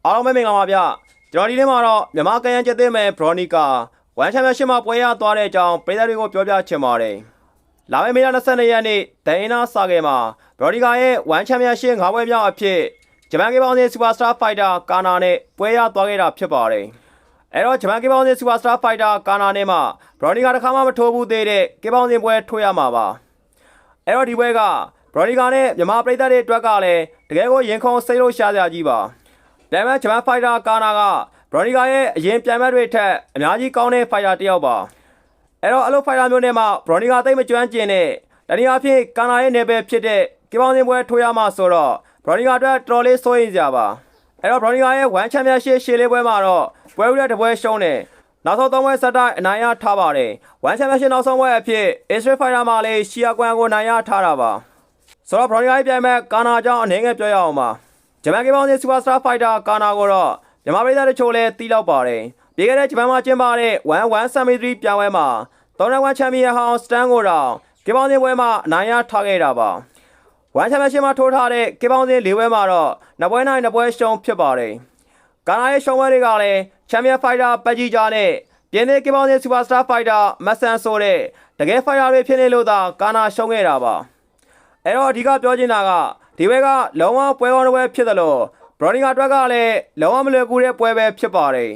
အားလုံးပဲမင်္ဂလာပါဗျကျွန်တော်ဒီနေ့မှာတော့မြန်မာကရန်ကျက်သိမဲ့ဘရော်နီကာဝမ်ချန်ပီယံရှစ်မှာပွဲရသွားတဲ့အကြောင်းပြည်သက်တွေကိုပြောပြချင်ပါတယ်လာမယ့်မေလ22ရက်နေ့ဒိုင်နာစာကယ်မှာဘရော်နီကာရဲ့ဝမ်ချန်ပီယံရှစ်၅ပွဲမြောက်အဖြစ်ဂျပန်ကေပေါင်းစင်စူပါစတာဖိုက်တာကာနာနဲ့ပွဲရသွားခဲ့တာဖြစ်ပါတယ်အဲ့တော့ဂျပန်ကေပေါင်းစင်စူပါစတာဖိုက်တာကာနာနဲ့မှဘရော်နီကာတစ်ခါမှမထိုးဘူးသေးတဲ့ကေပေါင်းစင်ပွဲထိုးရမှာပါအဲ့တော့ဒီပွဲကဘရော်နီကာနဲ့မြန်မာပြည်သက်တွေအတွက်ကလည်းတကယ်ကိုရင်ခုန်စိတ်လို့ရှားစရာကြီးပါဒါပေမဲ့ဂျပန်ဖိုက်တာကာနာကဘရော်နီကာရဲ့အရင်ပြန်မဲ့တွေထက်အများကြီးကောင်းတဲ့ဖိုက်တာတစ်ယောက်ပါအဲ့တော့အလုပ်ဖိုက်တာမျိုးနဲ့မှဘရော်နီကာသိမ့်မကျွမ်းကျင်တဲ့တနည်းအားဖြင့်ကာနာရဲ့နယ်ပယ်ဖြစ်တဲ့ကေပေါင်းစင်ပွဲထိုးရမှာဆိုတော့ဘရော်နီကာအတွက်တော်လေးစိုးရိမ်စရာပါအဲ့တော့ဘရော်နီကာရဲ့ဝမ်ချန်ပီယံရှစ်ရှေ့လေးပွဲမှာတော့ပွဲဦးတဲ့တပွဲရှုံးတယ်နောက်ဆုံး3ပွဲဆက်တိုက်အနိုင်ရထားပါတယ်ဝမ်ချန်ပီယံရှစ်နောက်ဆုံးပွဲအဖြစ်အစ္စရေးဖိုက်တာမှာလည်းရှီယာကွမ်ကိုနိုင်ရထားတာပါဆိုတော့ဘရော်နီကာရဲ့ပြိုင်မဲ့ကာနာကြောင့်အနေငယ်ပြောရအောင်ပါဂျပန်ကေပေါင်းစင်စူပါစတာဖိုက်တာကာနာကိုတော့မြန်မာပြည်သားတချို့လည်းတီးလောက်ပါတယ်ပြီးခဲ့တဲ့ဂျပန်မှာကျင်းပတဲ့1-1 Semi-3 ပြိုင်ပွဲမှာ3-1ချန်ပီယံဟောင်းစတန်ကိုတော့ကေပေါင်းစင်ပွဲမှာအနိုင်ရထားခဲ့တာပါဝမ်ချန်ပီယံရှစ်မှာထိုးထားတဲ့ကေပေါင်းစင်၄ပွဲမှာတော့2ပွဲနိုင်2ပွဲရှုံးဖြစ်ပါတယ်ကာနာရဲ့ရှုံးပွဲတွေကလည်းချန်ပီယံဖိုက်တာပက်ဂျီဂျာနဲ့ပြင်းတဲ့ကေပေါင်းစင်စူပါစတာဖိုက်တာမက်ဆန်ဆိုတဲ့တကယ်ဖိုက်တာတွေဖြစ်နေလို့သာကာနာရှုံးခဲ့တာပါအဲ့တော့အဓိကပြောချင်တာကဒီဘက်ကလုံးဝပွဲကောင်းတဲ့ပွဲဖြစ်တယ်လို့ဘရော်နီကာအတွက်ကလည်းလုံးဝမလွယ်ကူတဲ့ပွဲပဲဖြစ်ပါတယ်